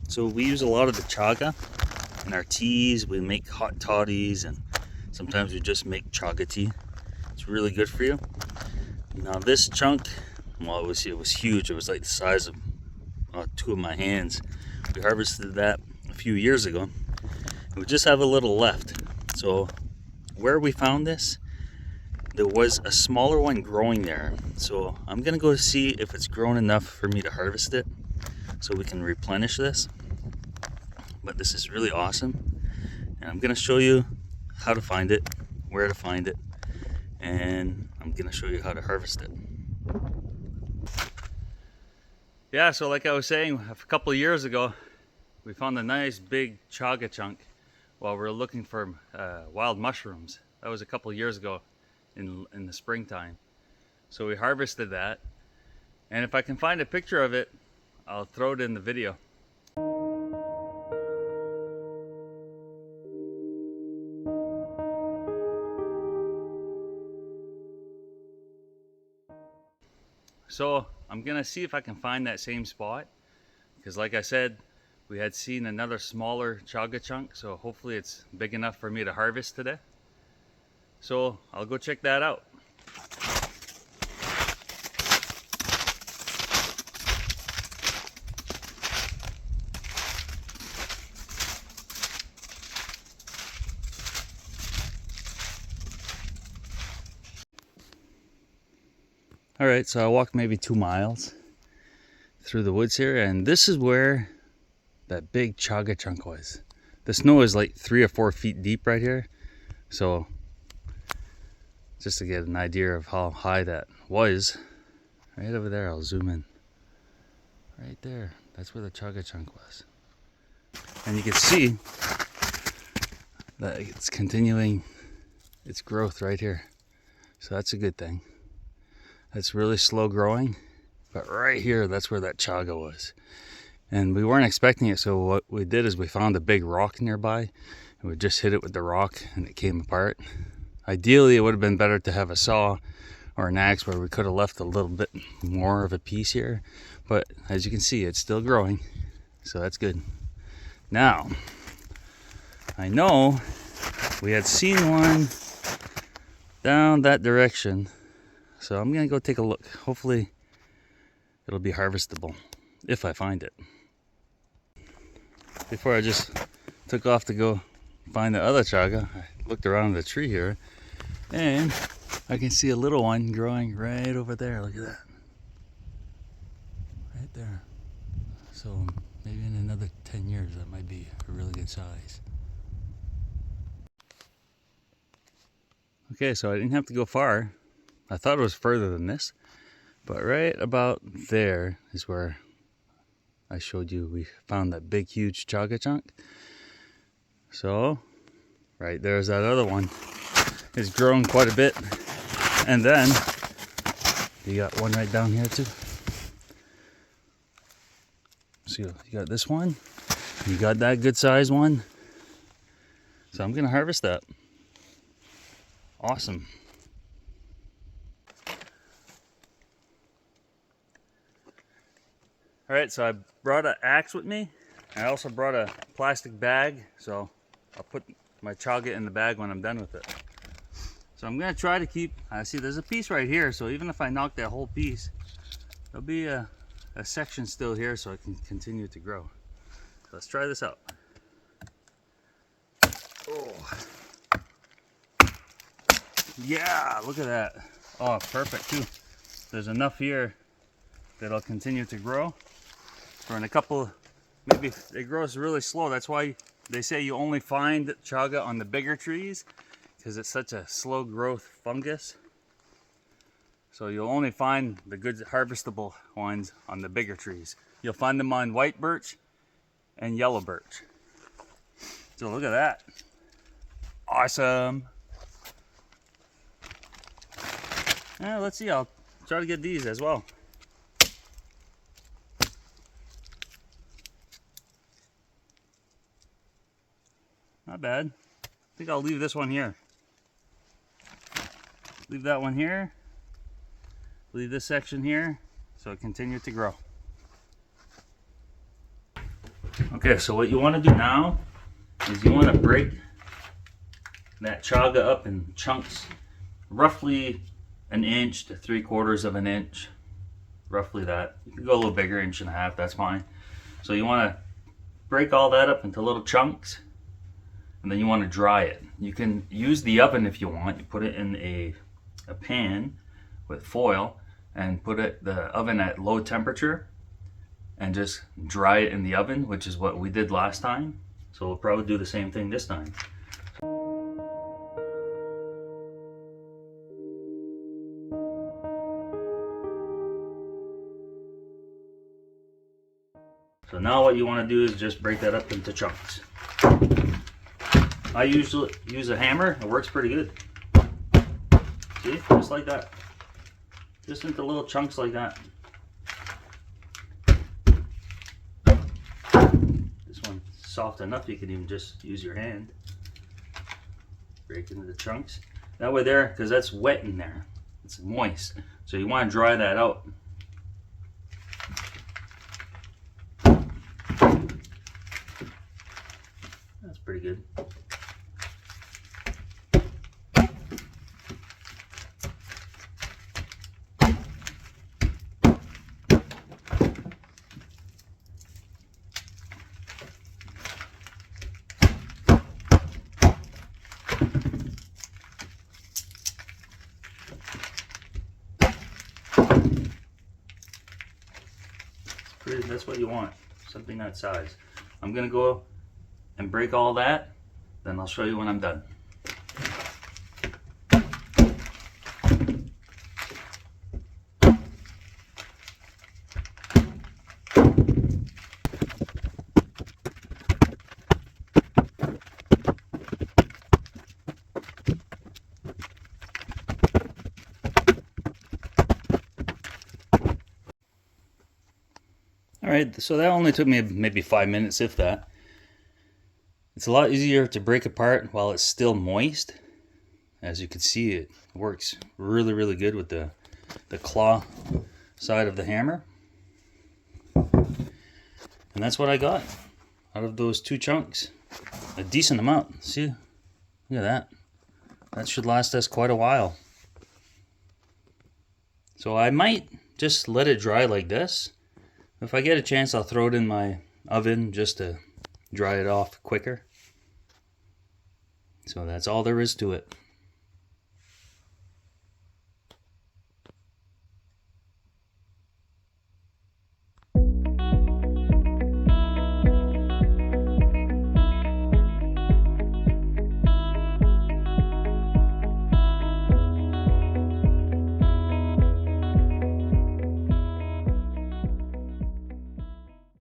So we use a lot of the chaga in our teas. We make hot toddies, and sometimes we just make chaga tea. It's really good for you. Now this chunk, well, it was huge. It was like the size of two of my hands. We harvested that a few years ago. We just have a little left. So where we found this, there was a smaller one growing there. So I'm gonna go see if it's grown enough for me to harvest it so we can replenish this. But this is really awesome, and I'm gonna show you how to find it, where to find it, and I'm gonna show you how to harvest it. Yeah, so like I was saying, a couple of years ago we found a nice big chaga chunk while we were looking for wild mushrooms. That was a couple of years ago in the springtime. So we harvested that, and if I can find a picture of it, I'll throw it in the video. So I'm gonna see if I can find that same spot, because like I said, we had seen another smaller chaga chunk, so hopefully it's big enough for me to harvest today. So I'll go check that out. Alright, so I walked maybe 2 miles through the woods here, and this is where that big chaga chunk was. The snow is like 3 or 4 feet deep right here, so just to get an idea of how high that was, right over there, I'll zoom in. Right there, that's where the chaga chunk was. And you can see that it's continuing its growth right here. So that's a good thing. That's really slow growing, but right here, that's where that chaga was. And we weren't expecting it, so what we did is we found a big rock nearby, and we just hit it with the rock and it came apart. Ideally, it would have been better to have a saw or an axe where we could have left a little bit more of a piece here, but as you can see, it's still growing, so that's good. Now, I know we had seen one down that direction, so I'm gonna go take a look. Hopefully it'll be harvestable if I find it. Before I just took off to go find the other chaga, I looked around the tree here, and I can see a little one growing right over there. Look at that. Right there. So maybe in another 10 years that might be a really good size. Okay, so I didn't have to go far. I thought it was further than this, but right about there is where I showed you we found that big huge chaga chunk. So right there's that other one. It's grown quite a bit, and then you got one right down here too. So you got this one, you got that good size one, so I'm gonna harvest that. Awesome. All right, so I brought an axe with me. I also brought a plastic bag, so I'll put my chaga in the bag when I'm done with it. So I'm gonna try to keep, I see there's a piece right here, so even if I knock that whole piece, there'll be a section still here so it can continue to grow. Let's try this out. Oh. Yeah, look at that. Oh, perfect too. There's enough here that it'll continue to grow. For in a couple, maybe it grows really slow. That's why they say you only find chaga on the bigger trees, because it's such a slow growth fungus. So you'll only find the good harvestable ones on the bigger trees. You'll find them on white birch and yellow birch. So look at that. Awesome. Yeah, let's see, I'll try to get these as well. Not bad. I think I'll leave this one here. Leave that one here. Leave this section here so it continues to grow. Okay, so what you want to do now is you want to break that chaga up in chunks, roughly 1 to 3/4 of an inch, roughly that. You can go a little bigger, 1.5 inches, that's fine. So you want to break all that up into little chunks, and then you want to dry it. You can use the oven if you want. You put it in a pan with foil and put the oven at low temperature and just dry it in the oven, which is what we did last time. So we'll probably do the same thing this time. So now what you want to do is just break that up into chunks. I usually use a hammer. It works pretty good. See, just like that. Just into little chunks like that. This one's soft enough you can even just use your hand. Break into the chunks. That way there, because that's wet in there. It's moist. So you want to dry that out. That's pretty good. That's what you want, something that size. I'm gonna go and break all that, then I'll show you when I'm done. Alright, so that only took me maybe 5 minutes, if that. It's a lot easier to break apart while it's still moist. As you can see, it works really, really good with the claw side of the hammer. And that's what I got out of those 2 chunks. A decent amount. See? Look at that. That should last us quite a while. So I might just let it dry like this. If I get a chance, I'll throw it in my oven just to dry it off quicker. So that's all there is to it.